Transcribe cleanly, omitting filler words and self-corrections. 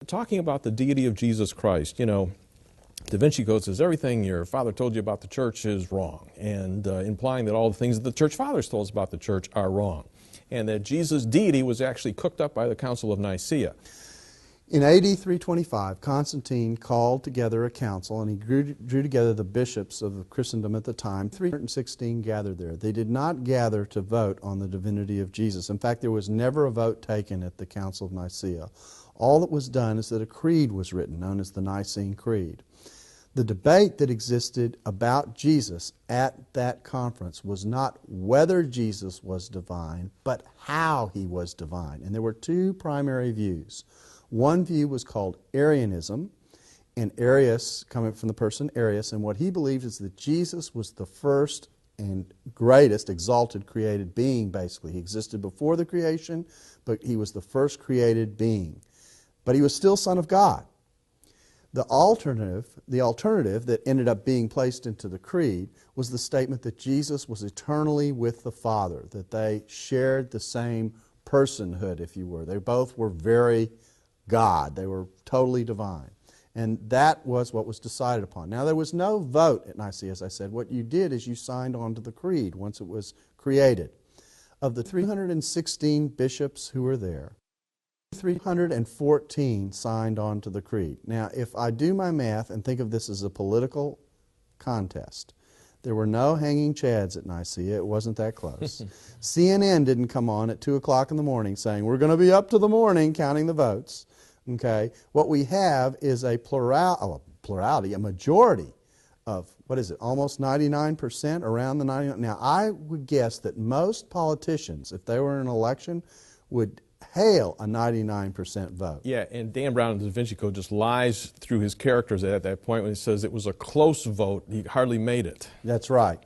Talking about the deity of Jesus Christ, Da Vinci Code says everything your father told you about the church is wrong, and implying that all the things that the church fathers told us about the church are wrong, and that Jesus' deity was actually cooked up by the Council of Nicea. In AD 325, Constantine called together a council, and he drew together the bishops of Christendom at the time. 316 gathered there. They did not gather to vote on the divinity of Jesus. In fact, there was never a vote taken at the Council of Nicea. All that was done is that a creed was written, known as the Nicene Creed. The debate that existed about Jesus at that conference was not whether Jesus was divine, but how he was divine. And there were two primary views. One view was called Arianism, and Arius, coming from the person Arius, and what he believed is that Jesus was the first and greatest exalted created being, basically. He existed before the creation, but he was the first created being. But he was still Son of God. The alternative that ended up being placed into the creed was the statement that Jesus was eternally with the Father, that they shared the same personhood, if you were. They both were very God. They were totally divine. And that was what was decided upon. Now, there was no vote at Nicaea, as I said. What you did is you signed on to the creed once it was created. Of the 316 bishops who were there, 314 signed on to the creed. Now, if I do my math and think of this as a political contest, there were no hanging chads at Nicaea. It wasn't that close. CNN didn't come on at 2 o'clock in the morning saying, we're going to be up to the morning counting the votes. Okay? What we have is a plurality, a majority of, almost 99%, around the 99%. Now, I would guess that most politicians, if they were in an election, would hail a 99% vote. Yeah, and Dan Brown in the Da Vinci Code just lies through his characters at that point when he says it was a close vote. He hardly made it. That's right.